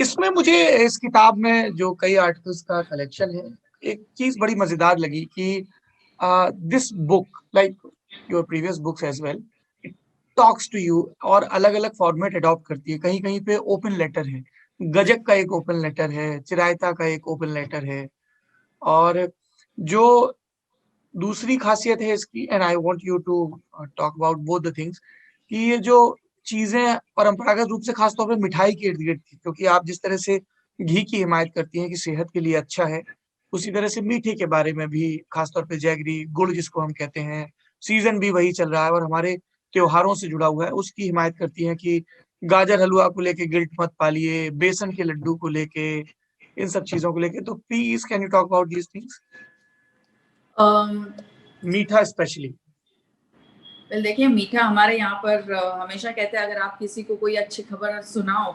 इसमें मुझे इस किताब में जो कई आर्टिकल्स का कलेक्शन है, एक चीज बड़ी मजेदार लगी कि this book like your previous books as well, it talks to you और अलग अलग फॉर्मेट अडॉप्ट करती है। कहीं कहीं पे ओपन लेटर है, गजक का एक ओपन लेटर है, चिरायता का एक ओपन लेटर है। और जो दूसरी खासियत है इसकी, and I want you to talk about both the things, कि ये जो चीजें परंपरागत रूप से खासतौर पे मिठाई के इर्द गिर्द थी, क्योंकि आप जिस तरह से घी की हिमायत करती हैं कि सेहत के लिए अच्छा है, उसी तरह से मीठे के बारे में भी, खासतौर पे जैगरी गुड़ जिसको हम कहते हैं, सीजन भी वही चल रहा है और हमारे त्योहारों से जुड़ा हुआ है, उसकी हिमायत करती हैं कि गाजर हलवा को लेके गिल्ट मत पालिए, बेसन के लड्डू को लेके, इन सब चीजों को लेके। तो please can you talk about these things, मीठा स्पेशली। वेल देखिए, मीठा हमारे यहाँ पर हमेशा कहते हैं, अगर आप किसी को कोई अच्छी खबर सुनाओ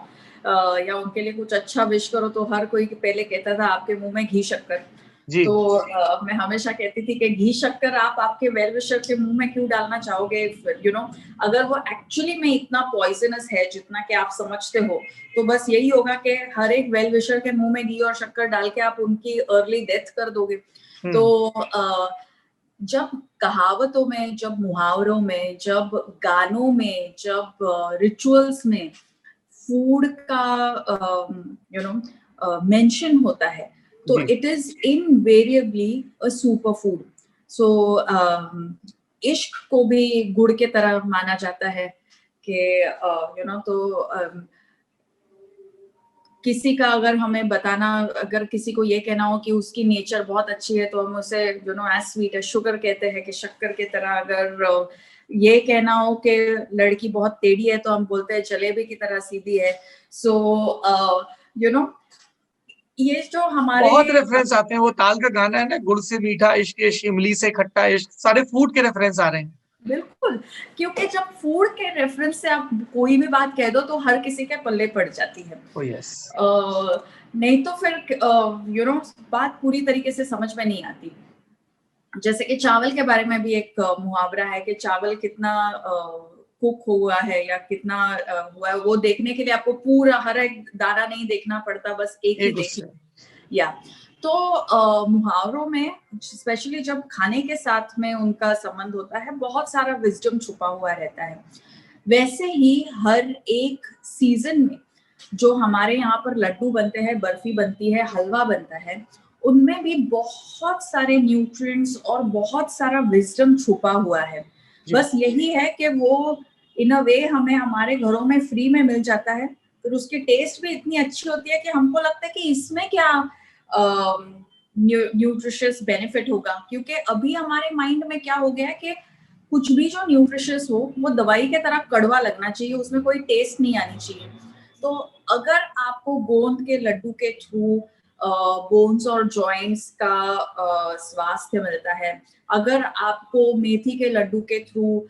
या उनके लिए कुछ अच्छा विश करो, तो हर कोई पहले कहता था आपके मुंह में घी शक्कर। जी तो मैं हमेशा कहती थी कि घी शक्कर आप आपके वेल विशर के मुंह में क्यों डालना चाहोगे, यू नो, अगर वो एक्चुअली में इतना पॉइजनस है जितना कि आप समझते हो, तो बस यही होगा कि हर एक वेल विशर के मुंह में घी और शक्कर डाल के आप उनकी अर्ली डेथ कर दोगे। तो जब कहावतों में, जब मुहावरों में, जब गानों में, जब रिचुअल्स में फूड का यू नो मेंशन होता है, तो जी it is invariably a super food. So इश्क को भी गुड़ के तरह माना जाता है कि यू नो, तो किसी का अगर हमें बताना, अगर किसी को ये कहना हो कि उसकी नेचर बहुत अच्छी है, तो हम उसे you know as sweet as sugar कहते हैं, कि शक्कर की तरह। अगर ये कहना हो कि लड़की बहुत टेढ़ी है, तो हम बोलते हैं जलेबी की तरह सीधी है। सो यू नो, ये जो हमारे बहुत रेफरेंस आते हैं, वो ताल का गाना है ना, गुड़ से मीठा इश्क, इश्क इमली से खट्टा इश्क, सारे फूड के रेफरेंस आ रहे हैं। बिल्कुल, क्योंकि जब फूड के रेफरेंस से आप कोई भी बात कह दो, तो हर किसी के पल्ले पड़ जाती है। ओ यस। नहीं तो फिर यू नो बात पूरी तरीके से समझ में नहीं आती। जैसे कि चावल के बारे में भी एक मुहावरा है कि चावल कितना कुक हुआ है या कितना हुआ है, वो देखने के लिए आपको पूरा हर एक दाना नहीं देखना पड़ता, बस एक ही देख लो। या तो मुहावरों में स्पेशली जब खाने के साथ में उनका संबंध होता है, बहुत सारा विजडम छुपा हुआ रहता है। वैसे ही हर एक सीजन में जो हमारे यहाँ पर लड्डू बनते हैं, बर्फी बनती है, हलवा बनता है, उनमें भी बहुत सारे न्यूट्रिएंट्स और बहुत सारा विजडम छुपा हुआ है। बस यही है कि वो इन अ वे हमें हमारे घरों में फ्री में मिल जाता है, फिर उसकी टेस्ट भी इतनी अच्छी होती है कि हमको लगता है कि इसमें क्या न्यूट्रिशियस बेनिफिट होगा। क्योंकि अभी हमारे माइंड में क्या हो गया है कि कुछ भी जो न्यूट्रिशियस हो वो दवाई के तरह कड़वा लगना चाहिए, उसमें कोई टेस्ट नहीं आनी चाहिए। तो अगर आपको गोंद के लड्डू के थ्रू बोन्स और जॉइंट्स का स्वास्थ्य मिलता है, अगर आपको मेथी के लड्डू के थ्रू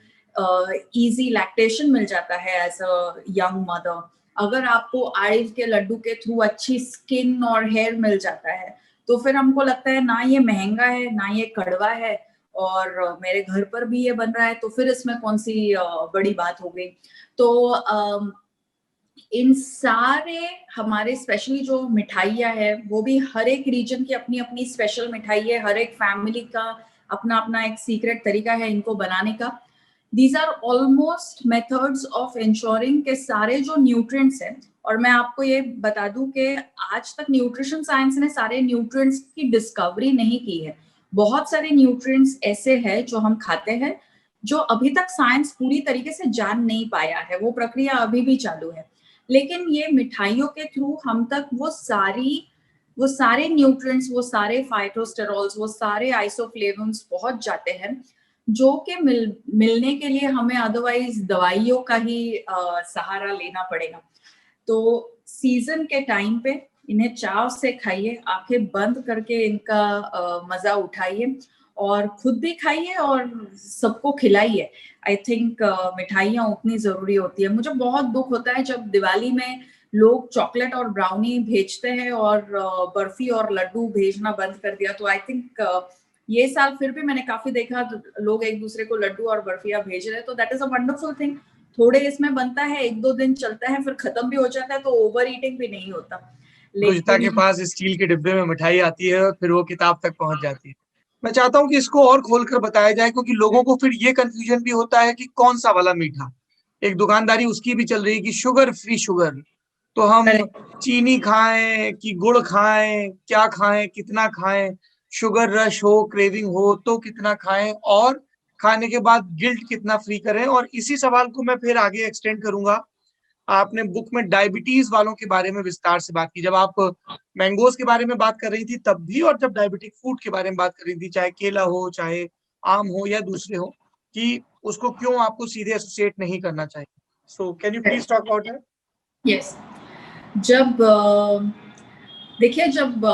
इजी लैक्टेशन मिल जाता है एज अ यंग मदर, अगर आपको आइव के लड्डू के थ्रू अच्छी स्किन और हेयर मिल जाता है, तो फिर हमको लगता है ना ये महंगा है, ना ये कड़वा है, और मेरे घर पर भी ये बन रहा है, तो फिर इसमें कौन सी बड़ी बात हो गई। तो इन सारे हमारे स्पेशली जो मिठाइयाँ है, वो भी हर एक रीजन की अपनी अपनी स्पेशल मिठाई है, हर एक फैमिली का अपना अपना एक सीक्रेट तरीका है इनको बनाने का। These are almost methods of ensuring के सारे जो न्यूट्रिएंट्स हैं, और मैं आपको ये बता दूं कि आज तक न्यूट्रिशन साइंस ने सारे न्यूट्रिएंट्स की डिस्कवरी नहीं की है। बहुत सारे न्यूट्रिएंट्स ऐसे हैं जो हम खाते हैं, जो अभी तक साइंस पूरी तरीके से जान नहीं पाया है, वो प्रक्रिया अभी भी चालू है। लेकिन ये मिठाइयों के थ्रू हम तक वो सारे न्यूट्रिएंट्स, वो सारे फाइटोस्टेरॉल्स, वो सारे आइसोफ्लेवोन्स पहुंच जाते हैं, जो कि मिलने के लिए हमें अदरवाइज दवाइयों का ही सहारा लेना पड़ेगा। तो सीजन के टाइम पे इन्हें चाव से खाइए, आंखें बंद करके इनका मजा उठाइए, और खुद भी खाइए और सबको खिलाइए। आई थिंक मिठाइयाँ उतनी जरूरी होती है। मुझे बहुत दुख होता है जब दिवाली में लोग चॉकलेट और ब्राउनी भेजते हैं और बर्फी और लड्डू भेजना बंद कर दिया। तो आई थिंक ये साल फिर भी मैंने काफी देखा लोग एक दूसरे को लड्डू और बर्फियां भेज रहे हैं, तो that is a wonderful thing. थोड़े इसमें बनता है, 1-2 दिन चलता है, फिर खत्म भी हो जाता है, तो ओवर ईटिंग भी नहीं होता। रुजता के लेकिन पास स्टील के डिब्बे में मिठाई आती है और फिर वो किताब तक पहुंच जाती है। मैं चाहता हूँ कि इसको और खोलकर बताया जाए, क्योंकि लोगों को फिर ये कंफ्यूजन भी होता है कि कौन सा वाला मीठा। एक दुकानदारी उसकी भी चल रही है कि शुगर फ्री शुगर, तो हम चीनी खाएं कि गुड़ खाएं, क्या खाएं, कितना खाएं, शुगर रश हो, क्रेविंग हो तो कितना खाएं, और खाने के बाद गिल्ट कितना फ्री करें। और इसी सवाल को मैं फिर आगे एक्सटेंड करूंगा। आपने बुक में डायबिटीज वालों के बारे में विस्तार से बात की, जब आप मैंगोज के बारे में बात कर रही थी तब भी, और जब डायबिटिक फूड के बारे में बात कर रही थी, चाहे केला हो, चाहे आम हो या दूसरे हो, कि उसको क्यों आपको सीधे एसोसिएट नहीं करना चाहिए। So can you please talk about that? Yes, जब देखिए, जब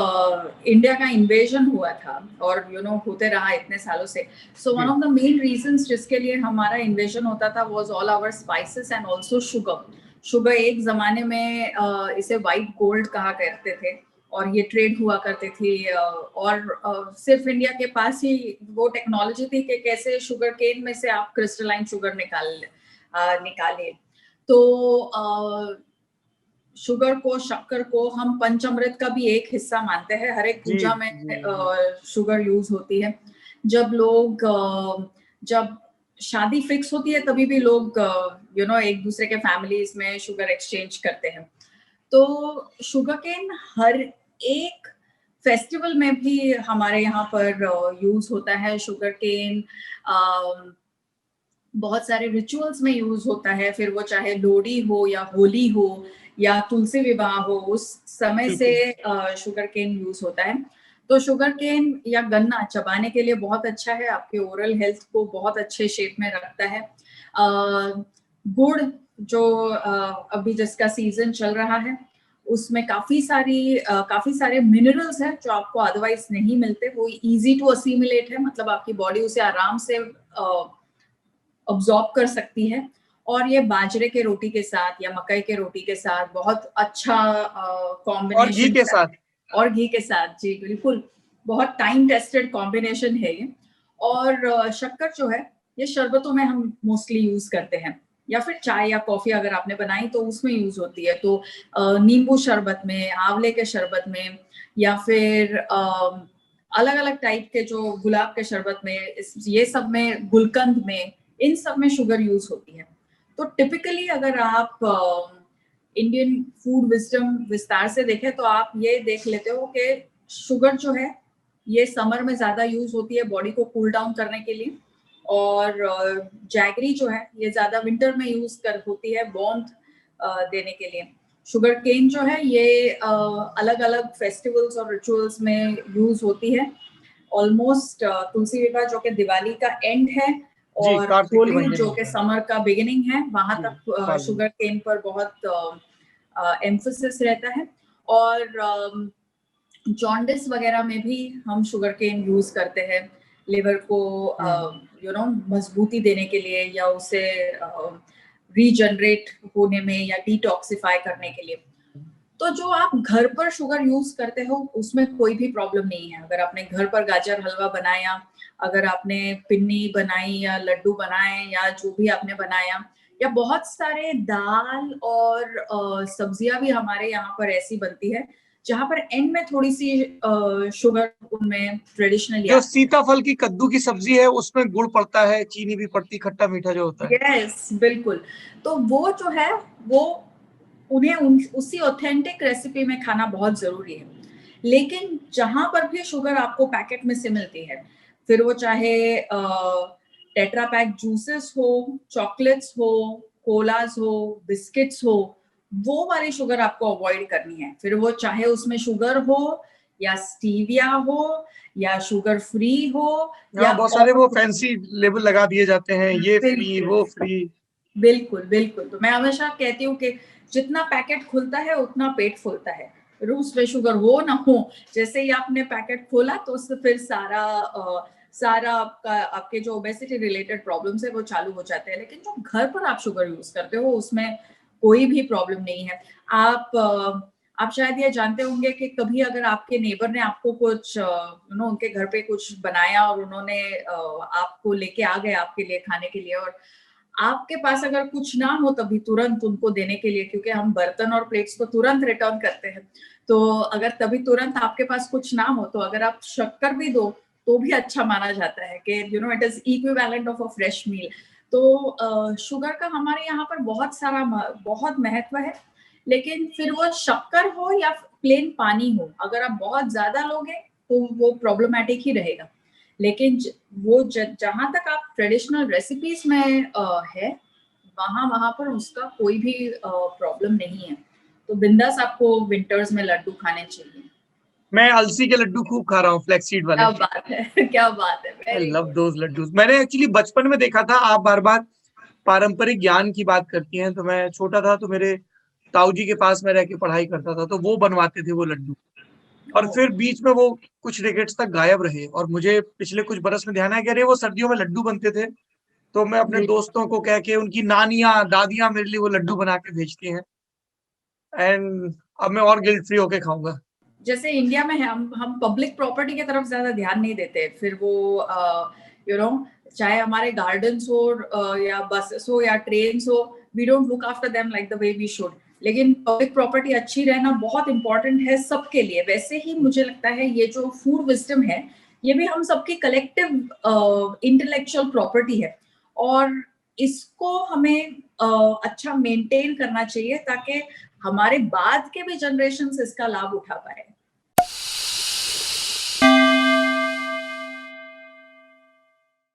इंडिया का इन्वेजन हुआ था और होते रहा इतने सालों से, so one of the main reasons जिसके लिए हमारा इन्वेजन होता था was all our spices and also sugar. Sugar एक जमाने में इसे वाइट गोल्ड कहा करते थे, और ये ट्रेड हुआ करती थी, और सिर्फ इंडिया के पास ही वो टेक्नोलॉजी थी कि कैसे शुगर केन में से आप क्रिस्टलाइन शुगर निकाले। तो शुगर को, शक्कर को हम पंचामृत का भी एक हिस्सा मानते हैं। हर एक पूजा में शुगर यूज होती है। जब शादी फिक्स होती है तभी भी लोग एक दूसरे के फैमिलीज में शुगर एक्सचेंज करते हैं। तो शुगर केन हर एक फेस्टिवल में भी हमारे यहाँ पर यूज होता है। शुगर केन बहुत सारे रिचुअल्स में यूज होता है, फिर वो चाहे लोहड़ी हो या होली हो या तुलसी विवाह हो, उस समय से शुगर केन यूज होता है। तो शुगर केन या गन्ना चबाने के लिए बहुत अच्छा है, आपके ओरल हेल्थ को बहुत अच्छे शेप में रखता है। गुड़ जो अभी जिसका सीजन चल रहा है, उसमें काफी सारे मिनरल्स हैं जो आपको अदरवाइज नहीं मिलते। वो इजी टू असीमिलेट है, मतलब आपकी बॉडी उसे आराम से अब्सॉर्ब कर सकती है। और ये बाजरे के रोटी के साथ या मकई के रोटी के साथ बहुत अच्छा कॉम्बिनेशन, और घी के साथ, और घी के साथ, जी बिल्कुल, बहुत टाइम टेस्टेड कॉम्बिनेशन है ये। और शक्कर जो है, ये शरबतों में हम मोस्टली यूज करते हैं, या फिर चाय या कॉफी अगर आपने बनाई तो उसमें यूज होती है। तो नींबू शरबत में, आंवले के शरबत में, या फिर अलग अलग टाइप के जो गुलाब के शरबत में, ये सब में, गुलकंद में, इन सब में शुगर यूज होती है। तो टिपिकली अगर आप इंडियन फूड विजडम विस्तार से देखें तो आप ये देख लेते हो कि शुगर जो है ये समर में ज्यादा यूज होती है बॉडी को कूल डाउन करने के लिए, और जैगरी जो है ये ज्यादा विंटर में यूज होती है वार्मथ देने के लिए। शुगर केन जो है ये अलग अलग फेस्टिवल्स और रिचुअल्स में यूज होती है। ऑलमोस्ट तुलसी विवाह जो कि दिवाली का एंड है, और होली जो कि समर का बिगिनिंग है, वहां तक शुगर केन पर बहुत एम्फोसिस रहता है। और जॉन्डिस वगैरह में भी हम शुगर केन यूज करते हैं, लिवर को मजबूती देने के लिए, या उसे रीजनरेट होने में, या डिटॉक्सिफाई करने के लिए। तो जो आप घर पर शुगर यूज करते हो उसमें कोई भी प्रॉब्लम नहीं है। अगर आपने घर पर गाजर हलवा बनाया, अगर आपने पिन्नी बनाई या लड्डू बनाए, या जो भी आपने बनाया, या बहुत सारे दाल और सब्जियां भी हमारे यहाँ पर ऐसी बनती है जहां पर एंड में थोड़ी सी शुगर उनमें ट्रेडिशनली, जो सीताफल की कद्दू की सब्जी है उसमें गुड़ पड़ता है, चीनी भी पड़ती, खट्टा मीठा जो होता है। यस, बिल्कुल। तो वो जो है वो उन्हें उसी ऑथेंटिक रेसिपी में खाना बहुत जरूरी है। लेकिन जहां पर भी शुगर आपको पैकेट में से मिलती है, फिर वो चाहे टेट्रा पैक जूसेस हो, चॉकलेट्स हो, कोलास हो, बिस्किट्स हो, वो वाली शुगर आपको अवॉइड करनी है। फिर वो चाहे उसमें शुगर हो, या स्टीविया हो, या शुगर फ्री हो, या बहुत सारे वो फैंसी लेबल लगा दिए जाते हैं, ये फ्री वो फ्री। बिल्कुल बिल्कुल। तो मैं हमेशा कहती हूँ कि जितना पैकेट खुलता है उतना पेट फूलता है। उसमें शुगर हो ना हो, जैसे ही आपने पैकेट खोला तो उससे फिर सारा आपके जो ओबेसिटी रिलेटेड प्रॉब्लम्स है वो चालू हो जाते हैं। लेकिन जो घर पर आप शुगर यूज करते हो उसमें कोई भी प्रॉब्लम नहीं है। आप शायद ये जानते होंगे कि कभी अगर आपके नेबर ने आपको कुछ उनके घर पे कुछ बनाया और उन्होंने आपको लेके आ गए आपके लिए खाने के लिए, और आपके पास अगर कुछ ना हो तभी तुरंत उनको देने के लिए, क्योंकि हम बर्तन और प्लेट्स को तुरंत रिटर्न करते हैं, तो अगर तभी तुरंत आपके पास कुछ ना हो तो अगर आप शक्कर भी दो तो भी अच्छा माना जाता है कि you know it is equivalent of a fresh meal. तो शुगर का हमारे यहाँ पर बहुत महत्व है, लेकिन फिर वो शक्कर हो या प्लेन पानी हो, अगर आप बहुत ज्यादा लोगे तो वो प्रॉब्लमेटिक ही रहेगा। लेकिन जहां तक आप ट्रेडिशनल रेसिपीज में है, वहां पर उसका कोई भी प्रॉब्लम नहीं है। तो बिंदास आपको विंटर्स में लड्डू खाने चाहिए। मैं अलसी के लड्डू खूब खा रहा हूँ, फ्लैक्सीड वाले। क्या बात है क्या बात है, I very love good. Those laddoos. मैंने एक्चुअली बचपन में देखा था, आप बार बार पारंपरिक ज्ञान की बात करती हैं, तो मैं छोटा था तो मेरे ताऊ जी के पास में रह के पढ़ाई करता था, तो वो बनवाते थे वो लड्डू, और फिर बीच में वो कुछ डिकेट्स तक गायब रहे, और मुझे पिछले कुछ बरस में ध्यान है कि अरे वो सर्दियों में लड्डू बनते थे, तो मैं अपने दोस्तों को कह के, उनकी नानियां दादियां मेरे लिए वो लड्डू बना के भेजती हैं, एंड अब मैं और गिल्ट फ्री होके खाऊंगा। जैसे इंडिया में हम पब्लिक प्रॉपर्टी की तरफ ज्यादा ध्यान नहीं देते, फिर वो यू नो चाहे हमारे गार्डन्स हो या बसेस हो या ट्रेन हो, we don't look after them like the way we should. लेकिन पब्लिक प्रॉपर्टी अच्छी रहना बहुत इंपॉर्टेंट है सबके लिए। वैसे ही मुझे लगता है ये जो फूड विजडम है, ये भी हम सबकी कलेक्टिव इंटेलेक्चुअल प्रॉपर्टी है, और इसको हमें अच्छा मेंटेन करना चाहिए ताकि हमारे बाद के भी जनरेशन इसका लाभ उठा पाए।